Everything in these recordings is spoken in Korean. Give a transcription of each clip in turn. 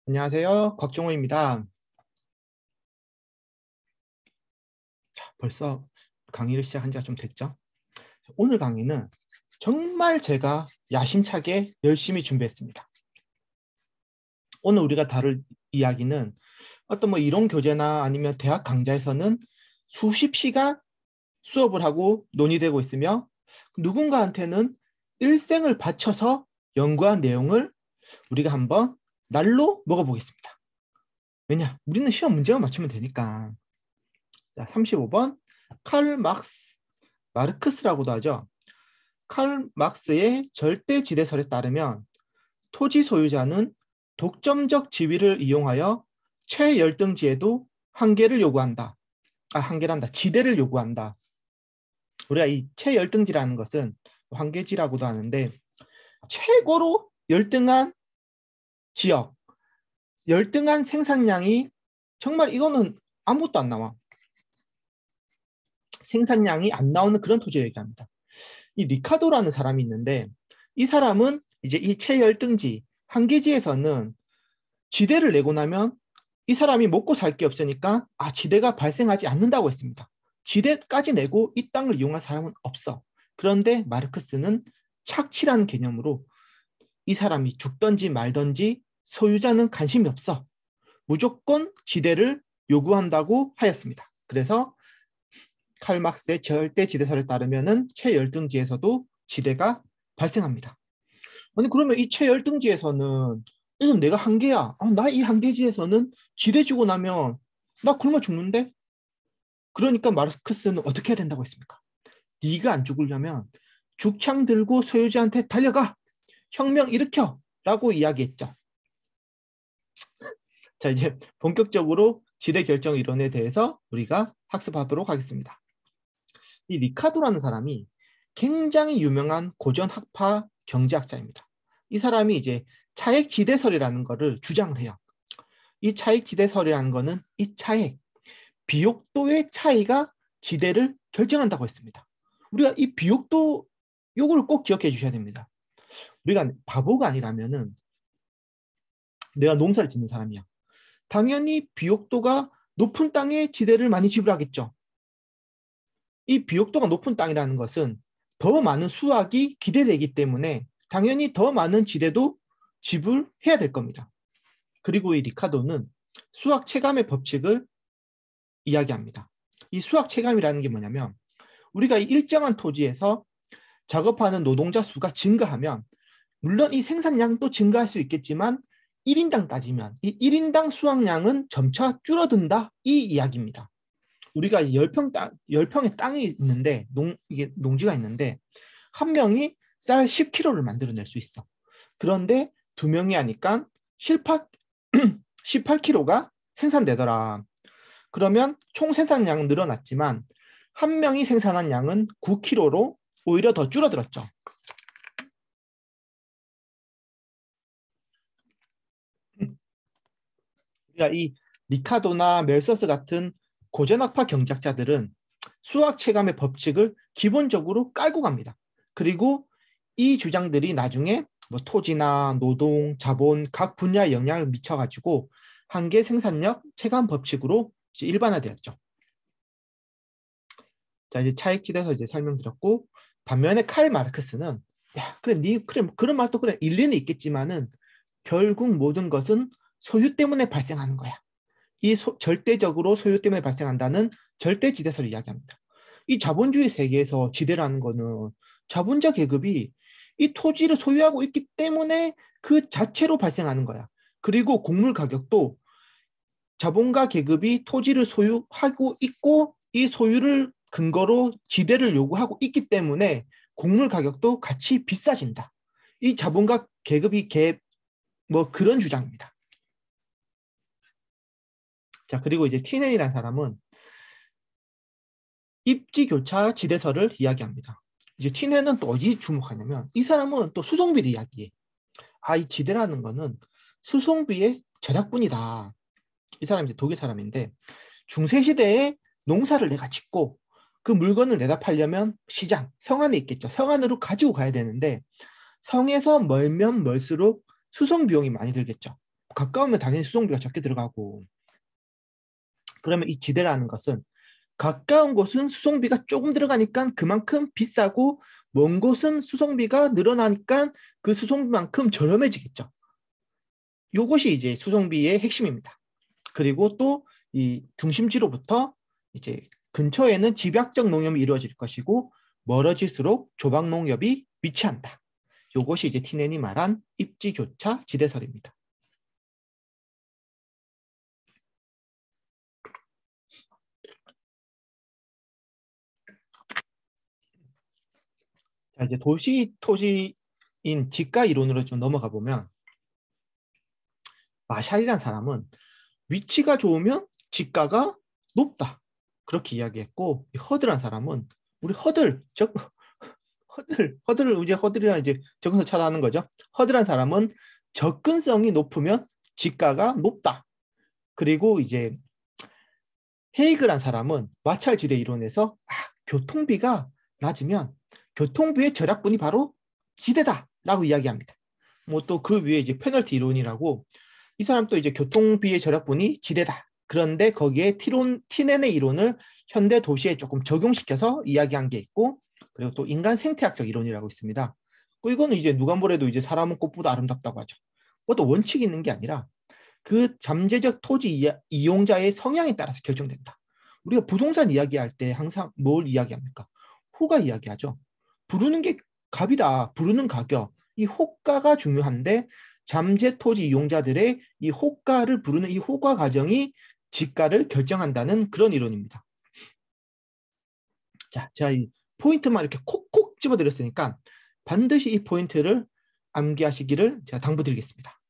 안녕하세요. 곽종호입니다. 자, 벌써 강의를 시작한 지가 좀 됐죠? 오늘 강의는 정말 제가 야심차게 열심히 준비했습니다. 오늘 우리가 다룰 이야기는 어떤 이론 교재나 아니면 대학 강좌에서는 수십 시간 수업을 하고 논의되고 있으며 누군가한테는 일생을 바쳐서 연구한 내용을 우리가 한번 날로 먹어보겠습니다. 왜냐? 우리는 시험 문제만 맞추면 되니까. 자, 35번 칼 마르크스라고도 하죠. 칼 마르크스의 절대지대설에 따르면 토지 소유자는 독점적 지위를 이용하여 최열등지에도 한계를 요구한다. 한계란다. 지대를 요구한다. 우리가 이 최열등지라는 것은 한계지라고도 하는데 최고로 열등한 지역, 열등한 생산량이 정말 이거는 아무것도 안 나와. 생산량이 안 나오는 그런 토지를 얘기합니다. 이 리카도라는 사람이 있는데 이 사람은 이제 이 최열등지 한계지에서는 지대를 내고 나면 이 사람이 먹고 살 게 없으니까 지대가 발생하지 않는다고 했습니다. 지대까지 내고 이 땅을 이용할 사람은 없어. 그런데 마르크스는 착취라는 개념으로 이 사람이 죽든지 말든지 소유자는 관심이 없어. 무조건 지대를 요구한다고 하였습니다. 그래서 칼 마르크스의 절대지대설에 따르면은 최열등지에서도 지대가 발생합니다. 아니 그러면 이 최열등지에서는 이건 내가 한계야. 나 이 한계지에서는 지대 주고 나면 나 굶어 죽는데? 그러니까 마르크스는 어떻게 해야 된다고 했습니까? 네가 안 죽으려면 죽창 들고 소유자한테 달려가. 혁명 일으켜. 라고 이야기했죠. 자, 이제 본격적으로 지대 결정 이론에 대해서 우리가 학습하도록 하겠습니다. 이 리카도라는 사람이 굉장히 유명한 고전 학파 경제학자입니다. 이 사람이 이제 차액지대설이라는 것을 주장을 해요. 이 차액지대설이라는 것은 이 차액, 비옥도의 차이가 지대를 결정한다고 했습니다. 우리가 이 비옥도 요거를 꼭 기억해 주셔야 됩니다. 우리가 바보가 아니라면은 내가 농사를 짓는 사람이야. 당연히 비옥도가 높은 땅에 지대를 많이 지불하겠죠. 이 비옥도가 높은 땅이라는 것은 더 많은 수확이 기대되기 때문에 당연히 더 많은 지대도 지불해야 될 겁니다. 그리고 이 리카도는 수학 체감의 법칙을 이야기합니다. 이 수학 체감이라는 게 뭐냐면 우리가 이 일정한 토지에서 작업하는 노동자 수가 증가하면 물론 이 생산량도 증가할 수 있겠지만 1인당 따지면 이 1인당 수확량은 점차 줄어든다 이 이야기입니다. 우리가 10평의 땅이 있는데 이게 농지가 있는데 한 명이 쌀 10kg를 만들어낼 수 있어. 그런데 두 명이 하니까 18kg가 생산되더라. 그러면 총 생산량은 늘어났지만 한 명이 생산한 양은 9kg로 오히려 더 줄어들었죠. 그러니까 이 리카도나 멜서스 같은 고전학파 경제학자들은 수학 체감의 법칙을 기본적으로 깔고 갑니다. 그리고 이 주장들이 나중에 토지나 노동, 자본 각 분야에 영향을 미쳐가지고 한계 생산력 체감 법칙으로 이제 일반화되었죠. 자, 이제 차익지대에서 이제 설명드렸고 반면에 칼 마르크스는 그래 그런 말도 그래 일리는 있겠지만은 결국 모든 것은 소유 때문에 발생하는 거야. 절대적으로 소유 때문에 발생한다는 절대지대설을 이야기합니다. 이 자본주의 세계에서 지대라는 거는 자본자 계급이 이 토지를 소유하고 있기 때문에 그 자체로 발생하는 거야. 그리고 곡물 가격도 자본가 계급이 토지를 소유하고 있고 이 소유를 근거로 지대를 요구하고 있기 때문에 곡물 가격도 같이 비싸진다. 이 자본가 계급이 그런 주장입니다. 자, 그리고 이제 티넨이라는 사람은 입지교차 지대설을 이야기합니다. 이제 티넨은 또 어디 주목하냐면 이 사람은 또 수송비를 이야기해. 이 지대라는 거는 수송비의 절약분이다. 이 사람이 이제 독일 사람인데 중세시대에 농사를 내가 짓고 그 물건을 내다 팔려면 시장, 성안에 있겠죠. 성안으로 가지고 가야 되는데 성에서 멀면 멀수록 수송 비용이 많이 들겠죠. 가까우면 당연히 수송비가 적게 들어가고, 그러면 이 지대라는 것은 가까운 곳은 수송비가 조금 들어가니까 그만큼 비싸고, 먼 곳은 수송비가 늘어나니까 그 수송비만큼 저렴해지겠죠. 요것이 이제 수송비의 핵심입니다. 그리고 또 이 중심지로부터 이제 근처에는 집약적 농업이 이루어질 것이고, 멀어질수록 조박 농업이 위치한다. 요것이 이제 티넨이 말한 입지교차 지대설입니다. 자, 이제 도시 토지인 지가 이론으로 좀 넘어가 보면, 마샬이라는 사람은 위치가 좋으면 지가가 높다, 그렇게 이야기했고, 허드란 사람은 우리 허들을 이제 적응서 찾아하는 거죠. 허드란 사람은 접근성이 높으면 지가가 높다. 그리고 이제 헤이그란 사람은 마찰지대 이론에서 교통비가 낮으면 교통비의 절약분이 바로 지대다라고 이야기합니다. 뭐 또 그 위에 이제 페널티 이론이라고, 이 사람도 이제 교통비의 절약분이 지대다. 그런데 거기에 티넨의 이론을 현대 도시에 조금 적용시켜서 이야기한 게 있고, 그리고 또 인간 생태학적 이론이라고 있습니다. 이거는 이제 누가 뭐래도 이제 사람은 꽃보다 아름답다고 하죠. 그것도 원칙이 있는 게 아니라 그 잠재적 토지 이용자의 성향에 따라서 결정된다. 우리가 부동산 이야기할 때 항상 뭘 이야기합니까? 호가 이야기하죠. 부르는 게 값이다. 부르는 가격. 이 호가가 중요한데, 잠재 토지 이용자들의 이 호가를 부르는 이 호가 과정이 지가를 결정한다는 그런 이론입니다. 자, 제가 이 포인트만 이렇게 콕콕 집어드렸으니까 반드시 이 포인트를 암기하시기를 제가 당부드리겠습니다.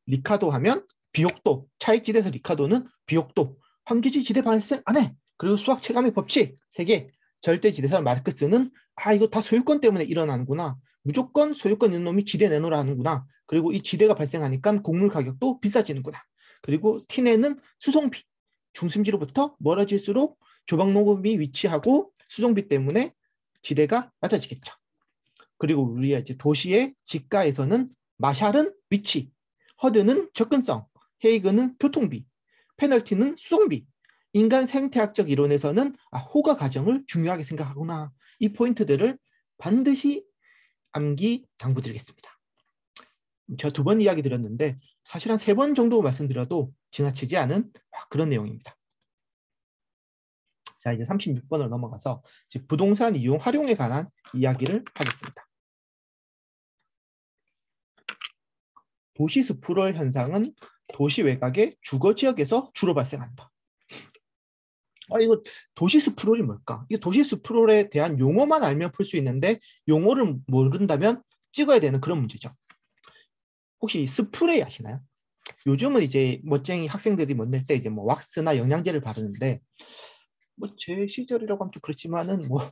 리카도 하면 비옥도, 차익지대에서 리카도는 비옥도, 환기지 지대 발생 안 해. 그리고 수학 체감의 법칙 3개, 절대지대설 마르크스는 이거 다 소유권 때문에 일어나는구나. 무조건 소유권 있는 놈이 지대 내놓으라 하는구나. 그리고 이 지대가 발생하니까 곡물 가격도 비싸지는구나. 그리고 티네는 수송비, 중심지로부터 멀어질수록 조박농업이 위치하고 수송비 때문에 지대가 낮아지겠죠. 그리고 우리의 이제 도시의 지가에서는 마샬은 위치, 허드는 접근성, 헤이그는 교통비, 페널티는 수송비, 인간 생태학적 이론에서는 호가 과정을 중요하게 생각하구나. 이 포인트들을 반드시 암기 당부드리겠습니다. 제가 2번 이야기 드렸는데 사실 한 3번 정도 말씀드려도 지나치지 않은 그런 내용입니다. 자, 이제 36번을 넘어가서 부동산 이용 활용에 관한 이야기를 하겠습니다. 도시 스프롤 현상은 도시 외곽의 주거 지역에서 주로 발생한다. 이거 도시 스프롤이 뭘까? 이 도시 스프롤에 대한 용어만 알면 풀 수 있는데, 용어를 모른다면 찍어야 되는 그런 문제죠. 혹시 스프레이 아시나요? 요즘은 이제 멋쟁이 학생들이 못 낼 때 이제 뭐 왁스나 영양제를 바르는데, 뭐 제 시절이라고 하면 좀 그렇지만은 뭐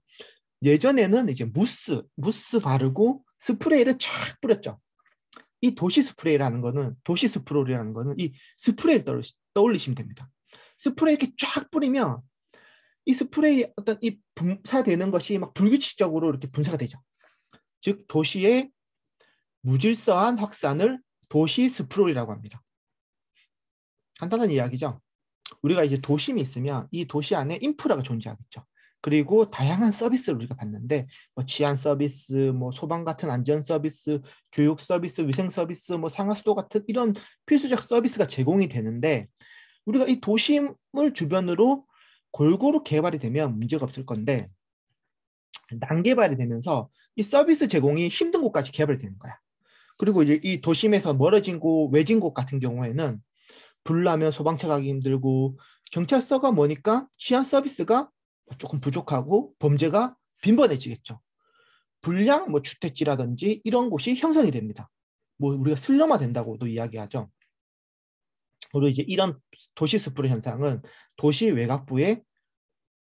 예전에는 이제 무스 바르고 스프레이를 쫙 뿌렸죠. 이 도시 스프레이라는 거는, 도시 스프롤이라는 거는 이 스프레이를 떠올리시면 됩니다. 스프레이 이렇게 쫙 뿌리면 이 스프레이 어떤 이 분사되는 것이 막 불규칙적으로 이렇게 분사가 되죠. 즉 도시의 무질서한 확산을 도시 스프롤이라고 합니다. 간단한 이야기죠. 우리가 이제 도심이 있으면 이 도시 안에 인프라가 존재하겠죠. 그리고 다양한 서비스를 우리가 받는데, 뭐 치안 서비스, 뭐 소방 같은 안전 서비스, 교육 서비스, 위생 서비스, 뭐 상하수도 같은 이런 필수적 서비스가 제공이 되는데, 우리가 이 도심을 주변으로 골고루 개발이 되면 문제가 없을 건데, 난개발이 되면서 이 서비스 제공이 힘든 곳까지 개발이 되는 거야. 그리고 이제 이 도심에서 멀어진 곳, 외진 곳 같은 경우에는 불나면 소방차 가기 힘들고, 경찰서가 뭐니까 치안 서비스가 조금 부족하고 범죄가 빈번해지겠죠. 불량 뭐 주택지라든지 이런 곳이 형성이 됩니다. 뭐 우리가 슬럼화 된다고도 이야기하죠. 그리고 이제 이런 도시 스프레 현상은 도시 외곽부에,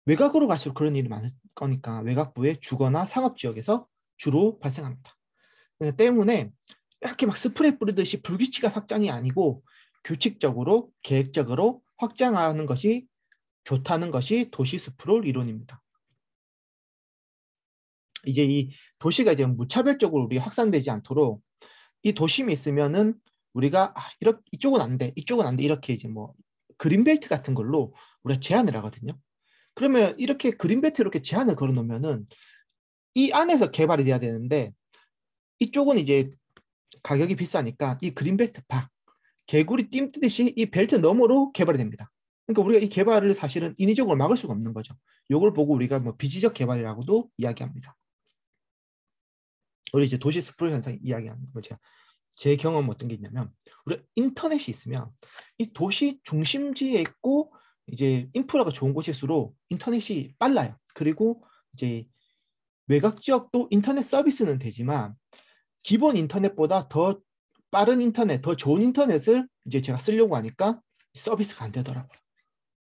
외곽으로 갈수록 그런 일이 많을 거니까 외곽부의 주거나 상업 지역에서 주로 발생합니다. 때문에 이렇게 막 스프레이 뿌리듯이 불규칙한 확장이 아니고 규칙적으로 계획적으로 확장하는 것이 좋다는 것이 도시 스프롤 이론입니다. 이제 이 도시가 이제 무차별적으로 우리 확산되지 않도록 이 도심이 있으면은 우리가 이렇게 이쪽은 안 돼, 이쪽은 안 돼, 이렇게 이제 뭐 그린벨트 같은 걸로 우리가 제한을 하거든요. 그러면 이렇게 그린벨트 이렇게 제한을 걸어 놓으면은 이 안에서 개발이 돼야 되는데 이쪽은 이제 가격이 비싸니까 이 그린벨트 밖 개구리 띵뜨듯이 이 벨트 너머로 개발이 됩니다. 그러니까 우리가 이 개발을 사실은 인위적으로 막을 수가 없는 거죠. 이걸 보고 우리가 뭐 비지적 개발이라고도 이야기합니다. 우리 이제 도시 스프레 현상 이야기하는 거죠. 제 경험 어떤 게 있냐면 우리 인터넷이 있으면 이 도시 중심지에 있고 이제 인프라가 좋은 곳일수록 인터넷이 빨라요. 그리고 이제 외곽 지역도 인터넷 서비스는 되지만 기본 인터넷보다 더 빠른 인터넷, 더 좋은 인터넷을 이제 제가 쓰려고 하니까 서비스가 안 되더라고요.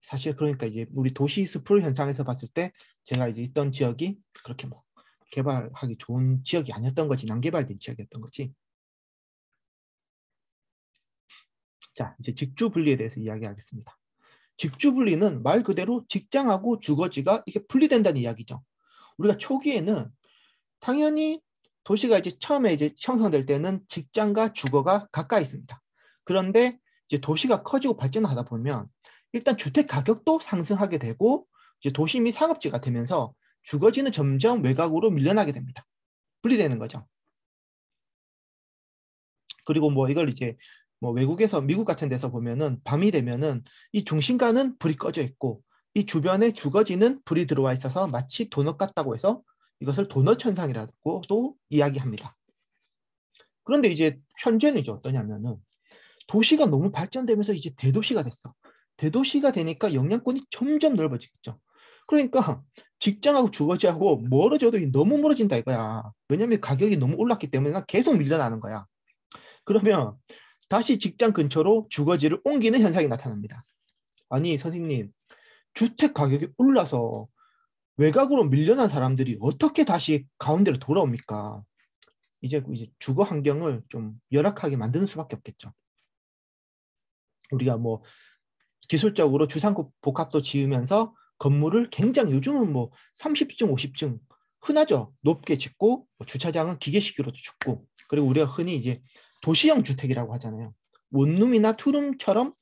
사실 그러니까 이제 우리 도시 스프레 현상에서 봤을 때 제가 이제 있던 지역이 그렇게 뭐 개발하기 좋은 지역이 아니었던 거지, 난개발된 지역이었던 거지. 자, 이제 직주 분리에 대해서 이야기하겠습니다. 직주 분리는 말 그대로 직장하고 주거지가 이게 분리된다는 이야기죠. 우리가 초기에는 당연히 도시가 이제 처음에 이제 형성될 때는 직장과 주거가 가까이 있습니다. 그런데 이제 도시가 커지고 발전하다 보면 일단 주택 가격도 상승하게 되고 이제 도심이 상업지가 되면서 주거지는 점점 외곽으로 밀려나게 됩니다. 분리되는 거죠. 그리고 뭐 이걸 이제 뭐 외국에서 미국 같은 데서 보면은 밤이 되면은 이 중심가는 불이 꺼져 있고 이 주변에 주거지는 불이 들어와 있어서 마치 도넛 같다고 해서 이것을 도넛 현상이라고도 이야기합니다. 그런데 이제 현재는 이제 어떠냐면은 도시가 너무 발전되면서 이제 대도시가 됐어. 대도시가 되니까 영향권이 점점 넓어지겠죠. 그러니까 직장하고 주거지하고 멀어져도 너무 멀어진다 이거야. 왜냐면 가격이 너무 올랐기 때문에 계속 밀려나는 거야. 그러면 다시 직장 근처로 주거지를 옮기는 현상이 나타납니다. 아니 선생님, 주택 가격이 올라서 외곽으로 밀려난 사람들이 어떻게 다시 가운데로 돌아옵니까? 이제 주거 환경을 좀 열악하게 만드는 수밖에 없겠죠. 우리가 뭐 기술적으로 주상복합도 지으면서 건물을 굉장히 요즘은 뭐 30층, 50층 흔하죠. 높게 짓고 주차장은 기계식으로도 짓고 그리고 우리가 흔히 이제 도시형 주택이라고 하잖아요. 원룸이나 투룸처럼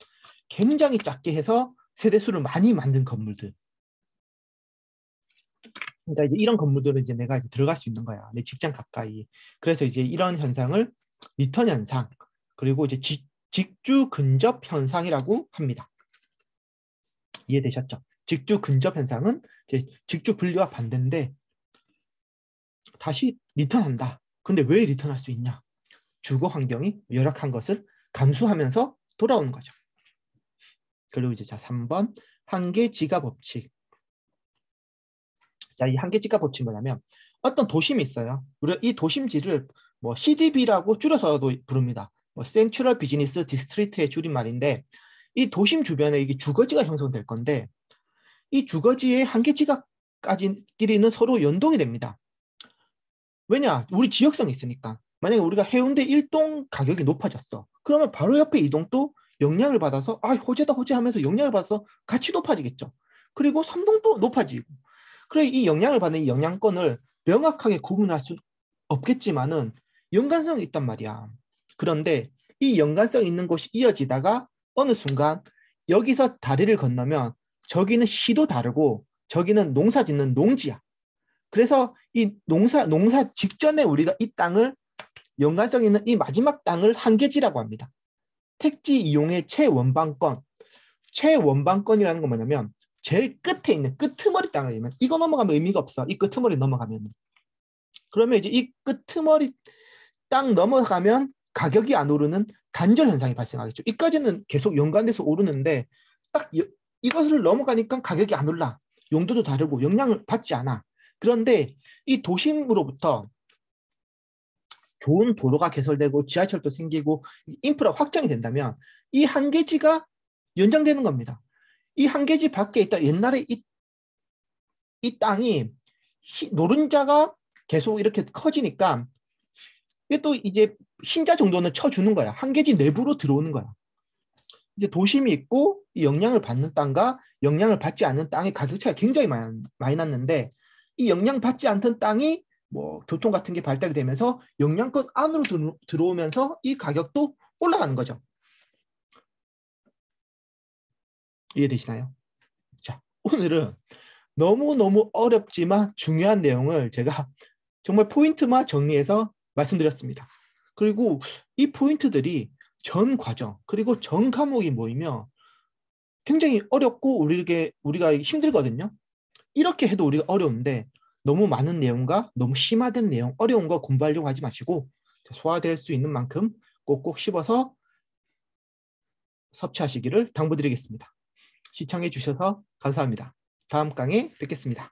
굉장히 작게 해서 세대수를 많이 만든 건물들. 그러니까 이제 이런 건물들은 이제 내가 이제 들어갈 수 있는 거야. 내 직장 가까이. 그래서 이제 이런 현상을 리턴 현상 그리고 이제 직주 근접 현상이라고 합니다. 이해되셨죠? 직주 근접 현상은 이제 직주 분리와 반대인데 다시 리턴한다. 근데 왜 리턴할 수 있냐? 주거 환경이 열악한 것을 감수하면서 돌아오는 거죠. 그리고 이제 자 3번 한계지가 법칙. 자, 이 한계지가 법칙이 뭐냐면 어떤 도심이 있어요. 우리가 이 도심지를 뭐 CDB라고 줄여서도 부릅니다. 뭐 센트럴 비즈니스 디스트리트의 줄임말인데 이 도심 주변에 이게 주거지가 형성될 건데 이 주거지의 한계지각까지끼리는 서로 연동이 됩니다. 왜냐? 우리 지역성이 있으니까. 만약에 우리가 해운대 1동 가격이 높아졌어. 그러면 바로 옆에 2동도 영향을 받아서 호재다 호재 하면서 영향을 받아서 같이 높아지겠죠. 그리고 3동도 높아지고. 그래 이 영향을 받는 이 영향권을 명확하게 구분할 수 없겠지만은 연관성이 있단 말이야. 그런데 이 연관성 있는 곳이 이어지다가 어느 순간 여기서 다리를 건너면 저기는 시도 다르고 저기는 농사 짓는 농지야. 그래서 이 농사 직전에 우리가 이 땅을 연관성 있는 이 마지막 땅을 한계지라고 합니다. 택지 이용의 최원방권. 최원방권이라는 건 뭐냐면 제일 끝에 있는 끄트머리 땅을 이면 이거 넘어가면 의미가 없어. 이 끄트머리 넘어가면. 그러면 이제 이 끄트머리 땅 넘어가면 가격이 안 오르는 단절 현상이 발생하겠죠. 이까지는 계속 연관돼서 오르는데 딱 이것을 넘어가니까 가격이 안 올라. 용도도 다르고 영향을 받지 않아. 그런데 이 도심으로부터 좋은 도로가 개설되고 지하철도 생기고 인프라 확장이 된다면 이 한계지가 연장되는 겁니다. 이 한계지 밖에 있다 옛날에 이 땅이 노른자가 계속 이렇게 커지니까 이게 또 이제 흰자 정도는 쳐주는 거야. 한계지 내부로 들어오는 거야. 이제 도심이 있고 이 영향을 받는 땅과 영향을 받지 않는 땅의 가격 차이가 굉장히 많이 났는데 이 영향받지 않던 땅이 뭐 교통 같은 게 발달이 되면서 영양권 안으로 들어오면서 이 가격도 올라가는 거죠. 이해되시나요? 자, 오늘은 너무너무 어렵지만 중요한 내용을 제가 정말 포인트만 정리해서 말씀드렸습니다. 그리고 이 포인트들이 전 과정 그리고 전 과목이 모이면 굉장히 어렵고 우리가 힘들거든요. 이렇게 해도 우리가 어려운데 너무 많은 내용과 너무 심화된 내용, 어려운 거 공부하려고 하지 마시고 소화될 수 있는 만큼 꼭꼭 씹어서 섭취하시기를 당부드리겠습니다. 시청해 주셔서 감사합니다. 다음 강의에 뵙겠습니다.